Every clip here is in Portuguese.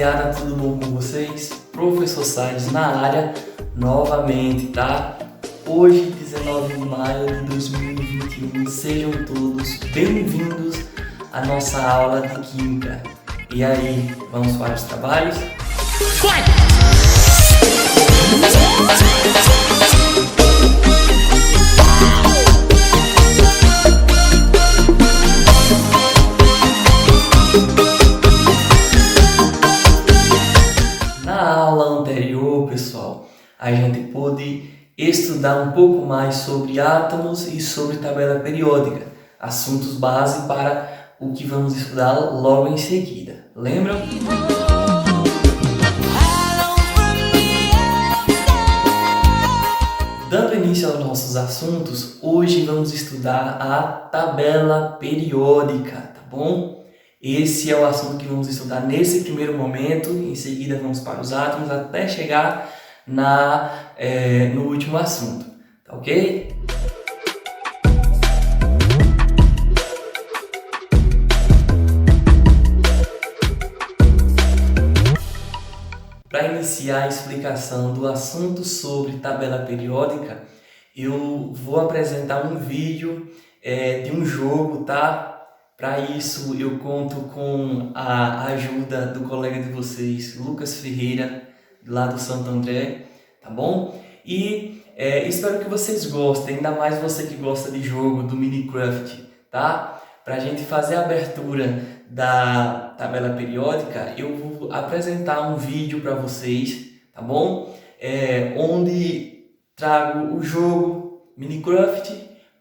rapaziada, tudo bom com vocês? Professor Salles na área novamente, tá? Hoje, 19 de maio de 2021, sejam todos bem-vindos à nossa aula de Química. E aí, vamos para os trabalhos? Na aula anterior, pessoal, a gente pôde estudar um pouco mais sobre átomos e sobre tabela periódica, assuntos base para o que vamos estudar logo em seguida. Lembram? Dando início aos nossos assuntos, hoje vamos estudar a tabela periódica, tá bom? Esse é o assunto que vamos estudar nesse primeiro momento, em seguida vamos para os átomos até chegar no último assunto, tá ok? Para iniciar a explicação do assunto sobre tabela periódica, eu vou apresentar um vídeo de um jogo, tá? Para isso eu conto com a ajuda do colega de vocês, Lucas Ferreira, lá do Santo André, tá bom? E espero que vocês gostem, ainda mais você que gosta de jogo, do Minecraft, tá? Para a gente fazer a abertura da tabela periódica, eu vou apresentar um vídeo para vocês, tá bom? Onde trago o jogo Minecraft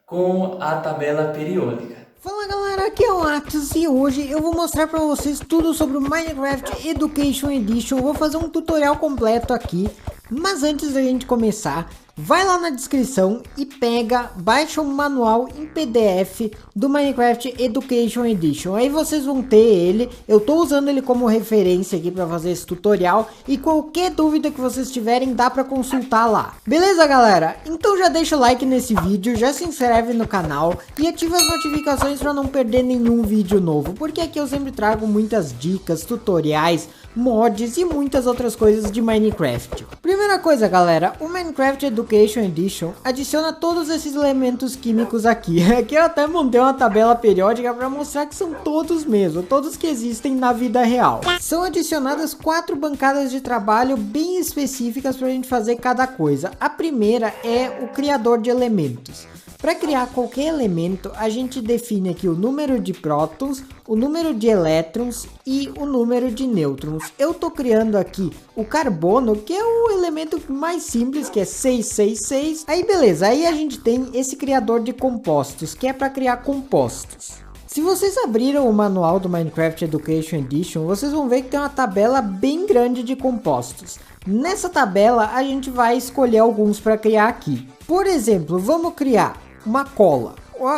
com a tabela periódica. Fala galera, aqui é o Atos e hoje eu vou mostrar para vocês tudo sobre o Minecraft Education Edition. Eu vou fazer um tutorial completo aqui, mas antes da gente começar, vai lá na descrição e baixa o manual em PDF do Minecraft Education Edition. Aí vocês vão ter ele, eu tô usando ele como referência aqui para fazer esse tutorial. E qualquer dúvida que vocês tiverem, dá para consultar lá. Beleza galera? Então já deixa o like nesse vídeo, já se inscreve no canal e ativa as notificações para não perder nenhum vídeo novo. Porque aqui eu sempre trago muitas dicas, tutoriais, mods e muitas outras coisas de Minecraft. Primeira coisa galera, o Minecraft Education Edition adiciona todos esses elementos químicos aqui. Aqui eu até montei uma tabela periódica para mostrar que são todos mesmo, todos que existem na vida real. São adicionadas 4 bancadas de trabalho bem específicas para a gente fazer cada coisa. A primeira é o criador de elementos. Para criar qualquer elemento, a gente define aqui o número de prótons, o número de elétrons e o número de nêutrons. Eu tô criando aqui o carbono, que é o elemento mais simples, que é 666. Aí beleza, aí a gente tem esse criador de compostos, que é para criar compostos. Se vocês abriram o manual do Minecraft Education Edition, vocês vão ver que tem uma tabela bem grande de compostos. Nessa tabela a gente vai escolher alguns para criar aqui. Por exemplo, vamos criar uma cola.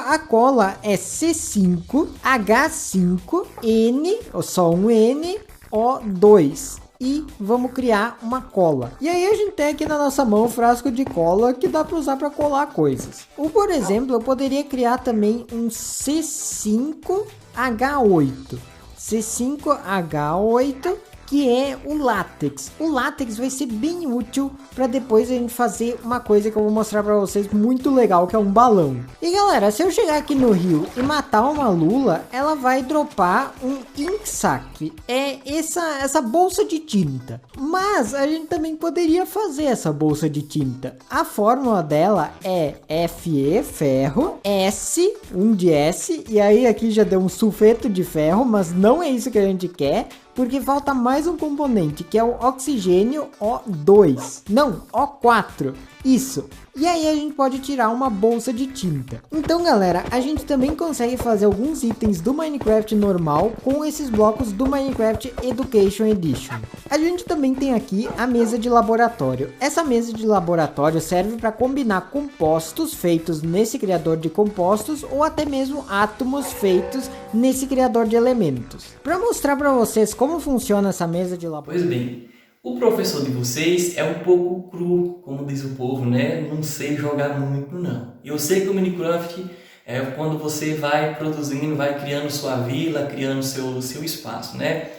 A cola é C5H5N, só um N, O2. E vamos criar uma cola. E aí a gente tem aqui na nossa mão um frasco de cola que dá para usar para colar coisas. Ou por exemplo, eu poderia criar também um C5H8. C5H8, que é o látex. O látex vai ser bem útil para depois a gente fazer uma coisa que eu vou mostrar para vocês muito legal, que é um balão. E galera, se eu chegar aqui no rio e matar uma lula, ela vai dropar um ink sac. É essa bolsa de tinta. Mas a gente também poderia fazer essa bolsa de tinta. A fórmula dela é Fe, ferro, S, um de S, e aí aqui já deu um sulfeto de ferro, mas não é isso que a gente quer, porque falta mais um componente, que é o oxigênio O2. Não, O4. Isso. E aí a gente pode tirar uma bolsa de tinta. Então galera, a gente também consegue fazer alguns itens do Minecraft normal com esses blocos do Minecraft Education Edition. A gente também tem aqui a mesa de laboratório. Essa mesa de laboratório serve para combinar compostos feitos nesse criador de compostos ou até mesmo átomos feitos nesse criador de elementos. Para mostrar para vocês como funciona essa mesa de laboratório. Pois bem, o professor de vocês é um pouco cru, como diz o povo, né? Não sei jogar muito não. Eu sei que o Minecraft é quando você vai produzindo, vai criando sua vila, criando seu espaço, né?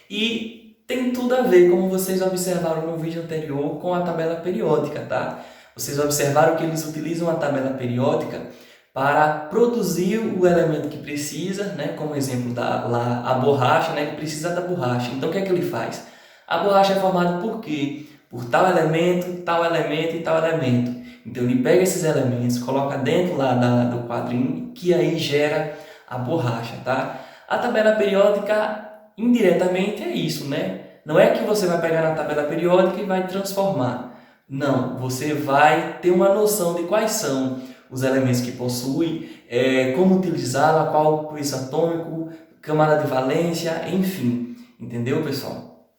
E tem tudo a ver, como vocês observaram no vídeo anterior, com a tabela periódica, tá? Vocês observaram que eles utilizam a tabela periódica para produzir o elemento que precisa, né? Como exemplo lá a borracha, né? Ele precisa da borracha. Então o que é que ele faz? A borracha é formada por quê? Por tal elemento e tal elemento. Então ele pega esses elementos, coloca dentro lá do quadrinho, que aí gera a borracha, tá? A tabela periódica, indiretamente, é isso, né? Não é que você vai pegar na tabela periódica e vai transformar. Não, você vai ter uma noção de quais são os elementos que possui, como utilizá-la, qual o peso atômico, camada de valência, enfim. Entendeu, pessoal?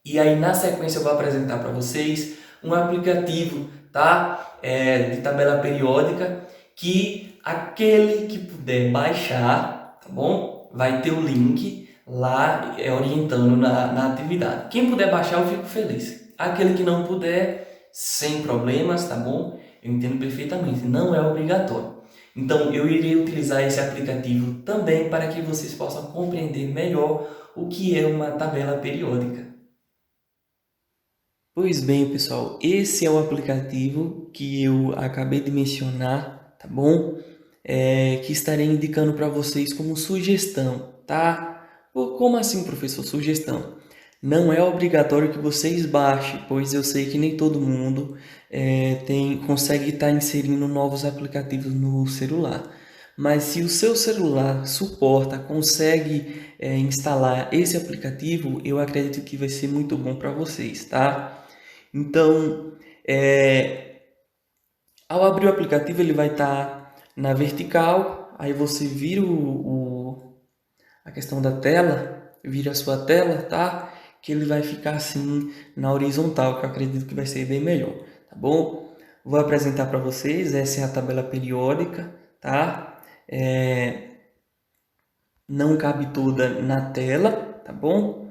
E aí, na sequência, eu vou apresentar para vocês um aplicativo, tá? De tabela periódica, que aquele que puder baixar, tá bom? Vai ter o link lá orientando na atividade. Quem puder baixar, eu fico feliz. Aquele que não puder, sem problemas, tá bom? Eu entendo perfeitamente, não é obrigatório. Então, eu irei utilizar esse aplicativo também para que vocês possam compreender melhor o que é uma tabela periódica. Pois bem, pessoal, esse é o aplicativo que eu acabei de mencionar, tá bom? Que estarei indicando para vocês como sugestão, tá? Como assim, professor, sugestão? Não é obrigatório que vocês baixem, pois eu sei que nem todo mundo consegue estar inserindo novos aplicativos no celular. Mas se o seu celular consegue instalar esse aplicativo, eu acredito que vai ser muito bom para vocês, tá? Então, ao abrir o aplicativo, ele vai estar na vertical, aí você vira a questão da tela, vira a sua tela, tá? Que ele vai ficar assim na horizontal, que eu acredito que vai ser bem melhor, tá bom? Vou apresentar para vocês, essa é a tabela periódica, tá? Não cabe toda na tela, tá bom?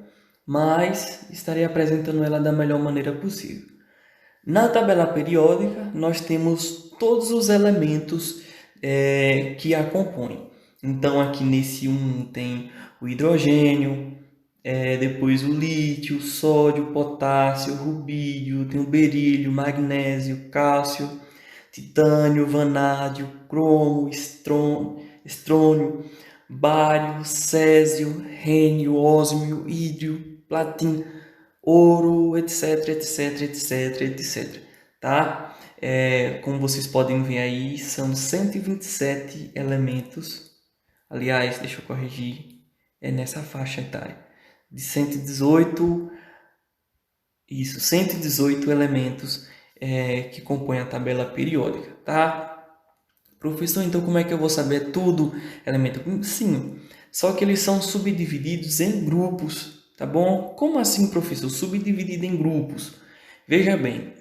Mas estarei apresentando ela da melhor maneira possível. Na tabela periódica, nós temos todos os elementos que a compõem. Então, aqui nesse 1 tem o hidrogênio, depois o lítio, sódio, potássio, rubídio, tem o berílio, magnésio, cálcio, titânio, vanádio, cromo, estrônio, bário, césio, rênio, ósmio, ídio, platina, ouro, etc, etc, etc, etc, tá? Como vocês podem ver aí, são 127 elementos. Aliás, deixa eu corrigir, é nessa faixa etária. De 118 elementos que compõem a tabela periódica, tá? Professor, então como é que eu vou saber tudo elemento? Sim, só que eles são subdivididos em grupos, tá bom? Como assim, professor? Subdividido em grupos. Veja bem,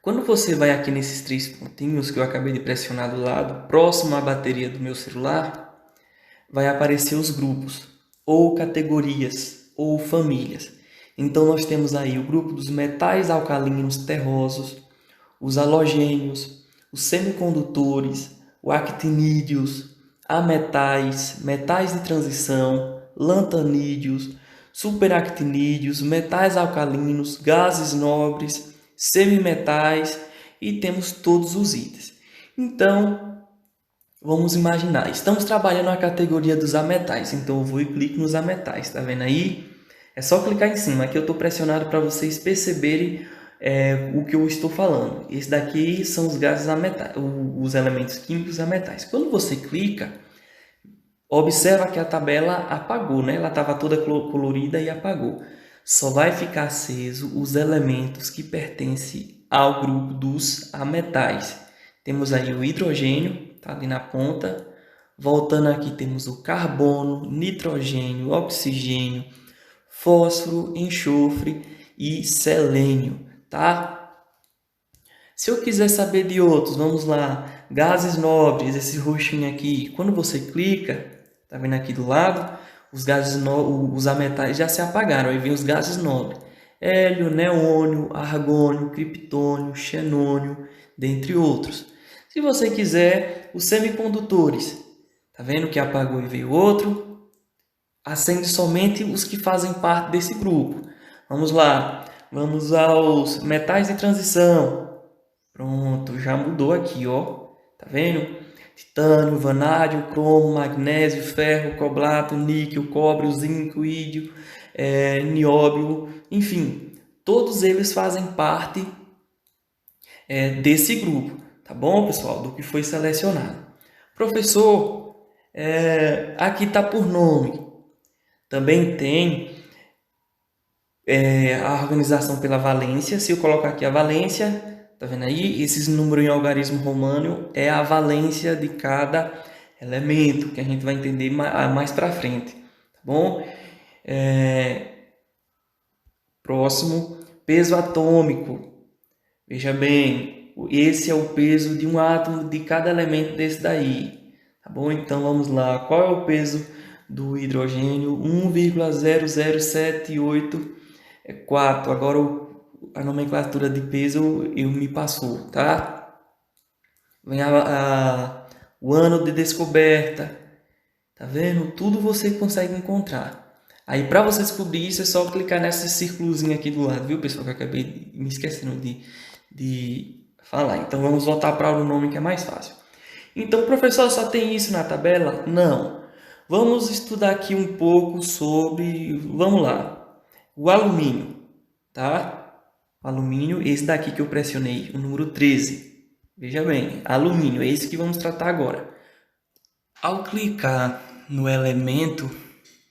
quando você vai aqui nesses 3 pontinhos que eu acabei de pressionar do lado, próximo à bateria do meu celular, vai aparecer os grupos, ou categorias, ou famílias. Então nós temos aí o grupo dos metais alcalinos terrosos, os halogênios, os semicondutores, o actinídeos, ametais, metais de transição, lantanídeos, superactinídeos, metais alcalinos, gases nobres, semimetais e temos todos os itens. Então, vamos imaginar, estamos trabalhando na categoria dos ametais, então eu vou e clico nos ametais, tá vendo aí? É só clicar em cima, aqui eu estou pressionado para vocês perceberem o que eu estou falando. Esse daqui são os gases ametais, os elementos químicos ametais. Quando você clica, observa que a tabela apagou, né? Ela estava toda colorida e apagou. Só vai ficar aceso os elementos que pertencem ao grupo dos ametais. Temos aí o hidrogênio, tá ali na ponta. Voltando aqui, temos o carbono, nitrogênio, oxigênio, fósforo, enxofre e selênio, tá? Se eu quiser saber de outros, vamos lá, gases nobres, esse roxinho aqui, quando você clica, tá vendo aqui do lado, os gases os ametais já se apagaram, aí vem os gases nobres, hélio, neônio, argônio, criptônio, xenônio, dentre outros. Se você quiser, os semicondutores, tá vendo que apagou e veio outro? acende somente os que fazem parte desse grupo. Vamos lá, vamos aos metais de transição. Pronto, já mudou aqui, ó. Tá vendo? Titânio, vanádio, cromo, magnésio, ferro, cobalto, níquel, cobre, zinco, ídio, nióbio, enfim, todos eles fazem parte desse grupo, tá bom, pessoal? Do que foi selecionado. Professor, aqui está por nome. Também tem a organização pela valência. Se eu colocar aqui a valência, tá vendo aí? Esses números em algarismo romano é a valência de cada elemento, que a gente vai entender mais para frente, tá bom? Próximo, peso atômico. Veja bem, esse é o peso de um átomo de cada elemento desse daí, tá bom? Então vamos lá, qual é o peso do hidrogênio? 1,00784. Agora a nomenclatura de peso me passou, tá? Vem o ano de descoberta, tá vendo? Tudo você consegue encontrar. Aí para você descobrir isso é só clicar nesse círculozinho aqui do lado, viu, pessoal? Que eu acabei me esquecendo de falar. Então vamos voltar para o nome que é mais fácil. Então, professor, só tem isso na tabela? Não. Vamos estudar aqui um pouco sobre, vamos lá, o alumínio, tá? O alumínio, esse daqui que eu pressionei, o número 13. Veja bem, alumínio, é esse que vamos tratar agora. Ao clicar no elemento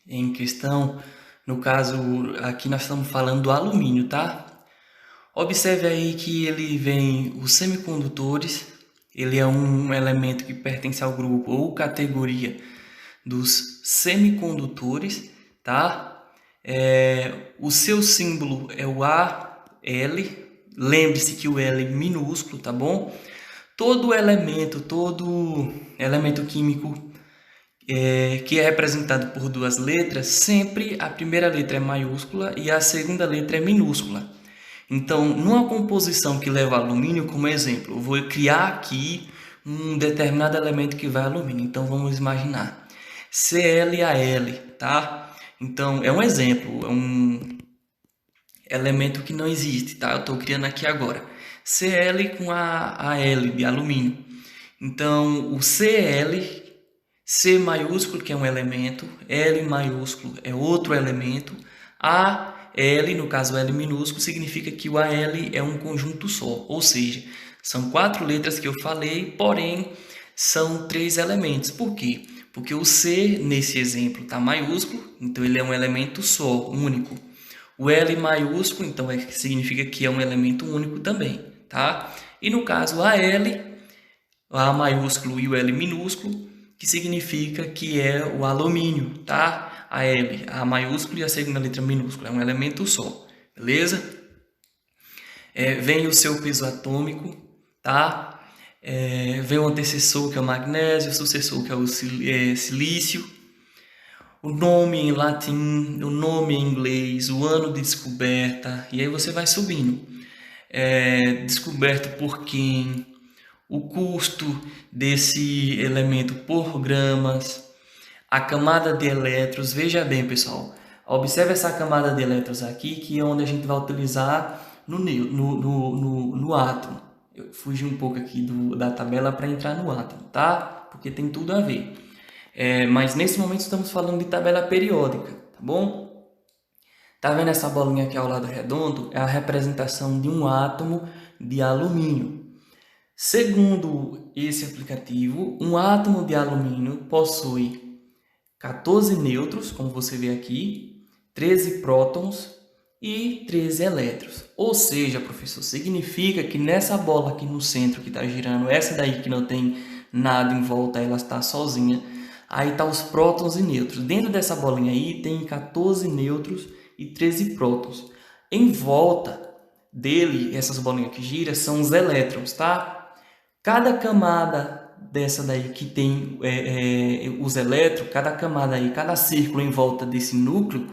em questão, no caso aqui nós estamos falando do alumínio, tá? Observe aí que ele vem os semicondutores, ele é um elemento que pertence ao grupo ou categoria dos semicondutores, tá? O seu símbolo é o AL, lembre-se que o L é minúsculo, tá bom? Todo elemento químico que é representado por duas letras, sempre a primeira letra é maiúscula e a segunda letra é minúscula. Então, numa composição que leva alumínio, como exemplo, eu vou criar aqui um determinado elemento que vai alumínio. Então, vamos imaginar ClAl, tá? Então, é um exemplo, é um elemento que não existe, tá? Eu estou criando aqui agora. Cl com a Al de alumínio. Então, o Cl, C maiúsculo, que é um elemento, L maiúsculo é outro elemento, AL, no caso L minúsculo, significa que o AL é um conjunto só, ou seja, são 4 letras que eu falei, porém são 3 elementos. Por quê? Porque o C, nesse exemplo, está maiúsculo, então ele é um elemento só, único. O L maiúsculo, então significa que é um elemento único também, tá? E no caso a A maiúsculo e o L minúsculo, que significa que é o alumínio, tá? A L, A maiúsculo e a segunda letra minúscula, é um elemento só, beleza? Vem o seu peso atômico, tá? Vem o antecessor, que é o magnésio, o sucessor, que é o silício, o nome em latim, o nome em inglês, o ano de descoberta, e aí você vai subindo. Descoberto por quem, o custo desse elemento por gramas, a camada de elétrons. Veja bem, pessoal, observe essa camada de elétrons aqui, que é onde a gente vai utilizar no átomo. Eu fugi um pouco aqui da tabela para entrar no átomo, tá? Porque tem tudo a ver. Mas nesse momento estamos falando de tabela periódica, tá bom? Tá vendo essa bolinha aqui ao lado redondo? É a representação de um átomo de alumínio. Segundo esse aplicativo, um átomo de alumínio possui 14 nêutrons, como você vê aqui, 13 prótons e 13 elétrons. Ou seja, professor, significa que nessa bola aqui no centro que está girando, essa daí que não tem nada em volta, ela está sozinha, aí tá os prótons e nêutrons. Dentro dessa bolinha aí tem 14 nêutrons e 13 prótons. Em volta dele, essas bolinhas que giram, são os elétrons, tá? Cada camada dessa daí que tem os elétrons, cada camada aí, cada círculo em volta desse núcleo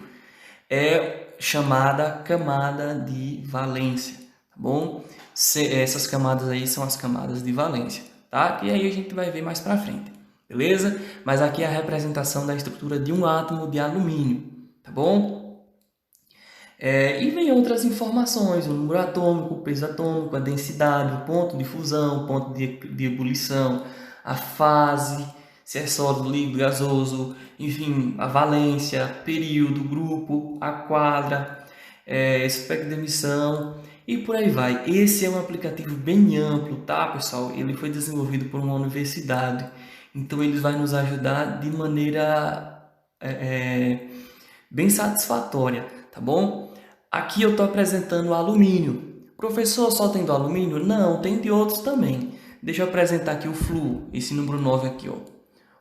é chamada camada de valência, tá bom? Essas camadas aí são as camadas de valência, tá? E aí a gente vai ver mais pra frente, beleza? Mas aqui é a representação da estrutura de um átomo de alumínio, tá bom? E vem outras informações, o número atômico, o peso atômico, a densidade, o ponto de fusão, o ponto de ebulição, a fase, se é sólido, líquido, gasoso, enfim, a valência, período, grupo, a quadra, espectro de emissão e por aí vai. Esse é um aplicativo bem amplo, tá, pessoal? Ele foi desenvolvido por uma universidade, então ele vai nos ajudar de maneira bem satisfatória, tá bom? Aqui eu estou apresentando o alumínio. Professor, só tem do alumínio? Não, tem de outros também. Deixa eu apresentar aqui o flúor, esse número 9 aqui, ó.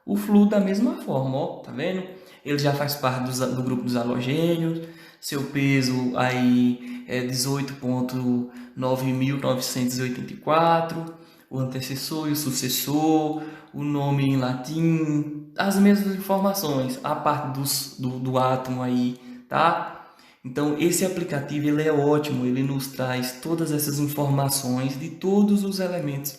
O flúor da mesma forma, ó, tá vendo? Ele já faz parte do grupo dos halogênios, seu peso aí é 18.9.984, o antecessor e o sucessor, o nome em latim, as mesmas informações, a parte do átomo aí, tá? Então esse aplicativo ele é ótimo, ele nos traz todas essas informações de todos os elementos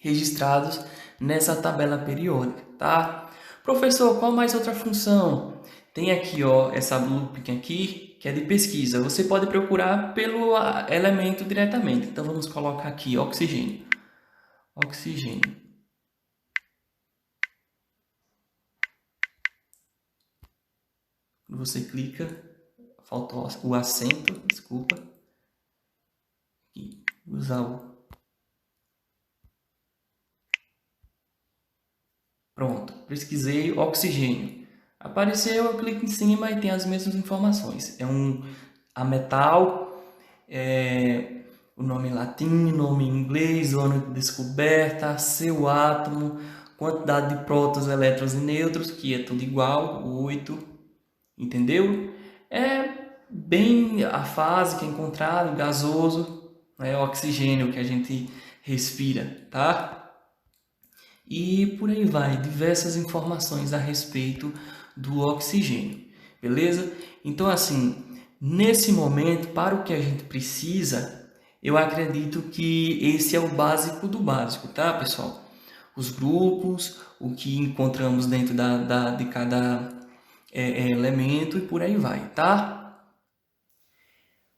registrados nessa tabela periódica, tá? Professor, qual mais outra função? Tem aqui, ó, essa looping aqui, que é de pesquisa. Você pode procurar pelo elemento diretamente. Então vamos colocar aqui oxigênio. Oxigênio. Quando você clica, faltou o acento, desculpa. E usar o... Pronto, pesquisei oxigênio. Apareceu, eu clico em cima e tem as mesmas informações. A metal, o nome em latim, nome em inglês, o ano de descoberta, seu átomo, quantidade de prótons, elétrons e nêutrons, que é tudo igual, 8, entendeu? É bem a fase que é encontrada, gasoso, oxigênio que a gente respira, tá? E por aí vai, diversas informações a respeito do oxigênio, beleza? Então assim, nesse momento, para o que a gente precisa, eu acredito que esse é o básico do básico, tá, pessoal? Os grupos, o que encontramos dentro de cada elemento e por aí vai, tá?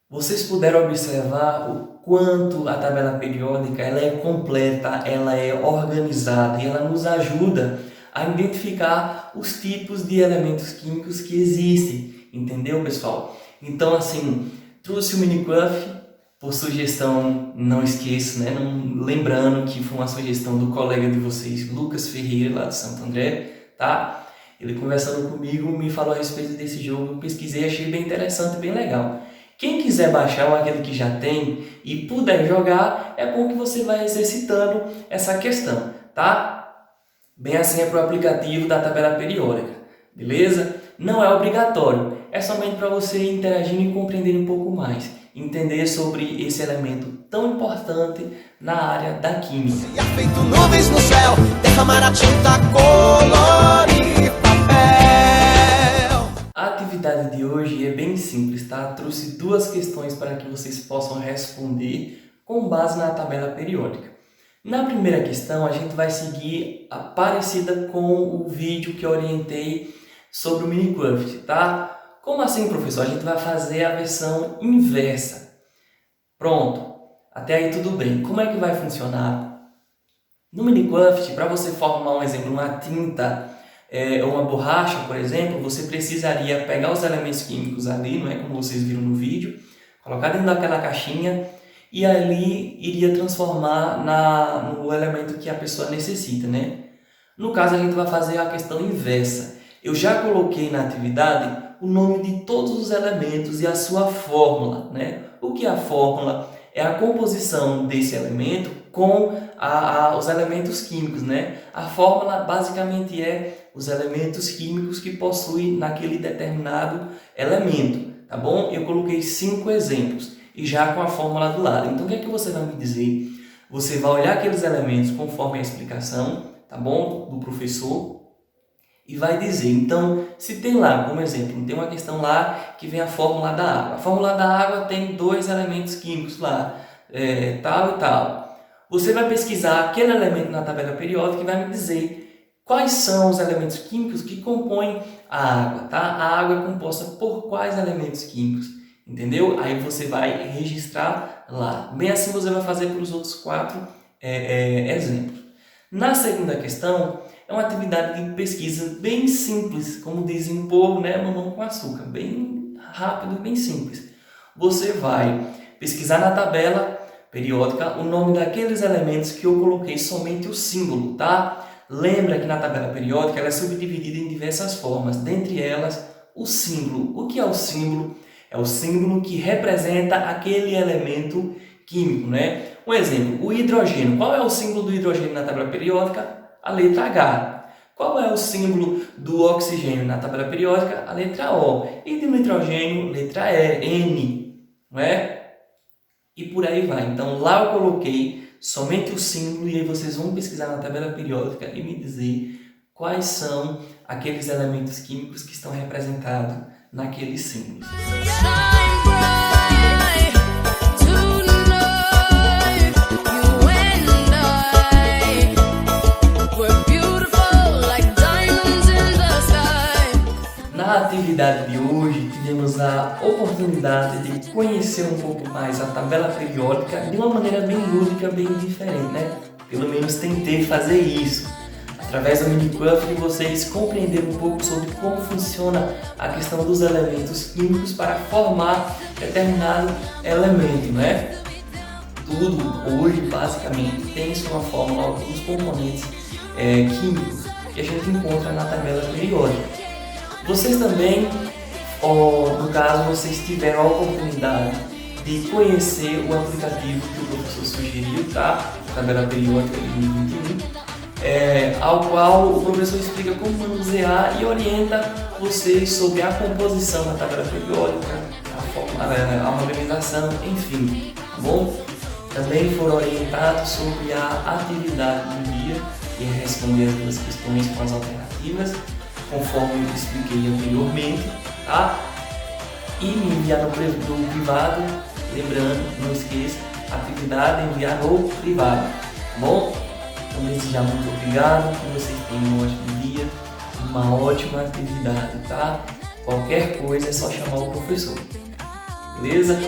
Vocês puderam observar o quanto a tabela periódica ela é completa, ela é organizada e ela nos ajuda a identificar os tipos de elementos químicos que existem, entendeu, pessoal? Então, assim, trouxe o Minecraft por sugestão, não esqueço, né? Lembrando que foi uma sugestão do colega de vocês, Lucas Ferreira, lá de Santo André, tá? Ele conversando comigo me falou a respeito desse jogo, eu pesquisei, achei bem interessante, bem legal. Quem quiser baixar ou aquele que já tem e puder jogar, é bom que você vai exercitando essa questão, tá? Bem assim é para o aplicativo da tabela periódica, beleza? Não é obrigatório, é somente para você interagir e compreender um pouco mais, entender sobre esse elemento tão importante na área da química. E feito nuvens no céu, derramar a tinta, colorir papel. A atividade de hoje é bem simples, tá? Trouxe duas questões para que vocês possam responder com base na tabela periódica. Na primeira questão, a gente vai seguir a parecida com o vídeo que eu orientei sobre o Minecraft, tá? Como assim, professor? A gente vai fazer a versão inversa. Pronto, até aí tudo bem. Como é que vai funcionar? No Minecraft, para você formar um exemplo, uma tinta ou uma borracha, por exemplo, você precisaria pegar os elementos químicos ali, não é como vocês viram no vídeo, colocar dentro daquela caixinha e ali iria transformar no elemento que a pessoa necessita, né? No caso, a gente vai fazer a questão inversa. Eu já coloquei na atividade o nome de todos os elementos e a sua fórmula, né? O que é a fórmula? É a composição desse elemento com os elementos químicos, né? A fórmula basicamente é os elementos químicos que possuem naquele determinado elemento, tá bom? Eu coloquei 5 exemplos e já com a fórmula do lado. Então o que é que você vai me dizer? Você vai olhar aqueles elementos conforme a explicação, tá bom? Do professor e vai dizer, então, se tem lá, como exemplo, tem uma questão lá que vem a fórmula da água. A fórmula da água tem 2 elementos químicos lá, tal e tal. Você vai pesquisar aquele elemento na tabela periódica e vai me dizer quais são os elementos químicos que compõem a água, tá? A água é composta por quais elementos químicos, entendeu? Aí você vai registrar lá. Bem assim você vai fazer para os outros 4 exemplos. Na segunda questão, é uma atividade de pesquisa bem simples, como dizem o povo, né? Mamão com açúcar, bem rápido e bem simples. Você vai pesquisar na tabela periódica o nome daqueles elementos que eu coloquei somente o símbolo, tá? Lembra que na tabela periódica ela é subdividida em diversas formas, dentre elas o símbolo. O que é o símbolo? É o símbolo que representa aquele elemento químico, né? Um exemplo, o hidrogênio. Qual é o símbolo do hidrogênio na tabela periódica? A letra H. Qual é o símbolo do oxigênio na tabela periódica? A letra O. E do nitrogênio, letra N, não é? E por aí vai. Então lá eu coloquei somente o símbolo e aí vocês vão pesquisar na tabela periódica e me dizer quais são aqueles elementos químicos que estão representados naqueles símbolos. Na atividade de hoje, tivemos a oportunidade de conhecer um pouco mais a tabela periódica de uma maneira bem lúdica, bem diferente, né? Pelo menos tentei fazer isso. Através do Minecraft, vocês compreenderam um pouco sobre como funciona a questão dos elementos químicos para formar determinado elemento, né? Tudo hoje, basicamente, tem sua fórmula, alguns componentes químicos que a gente encontra na tabela periódica. Vocês também, no caso, vocês tiveram a oportunidade de conhecer o aplicativo que o professor sugeriu, tá? Tabela periódica de 2021, ao qual o professor explica como manusear e orienta vocês sobre a composição da tabela periódica, a organização, enfim, tá bom? Também foram orientados sobre a atividade do dia e responder as 2 questões com as alternativas, conforme eu expliquei anteriormente, tá? E me enviar no privado, lembrando, não esqueça, atividade enviar no privado, tá bom? Então, desde já, muito obrigado, que vocês tenham um ótimo dia, uma ótima atividade, tá? Qualquer coisa é só chamar o professor, beleza?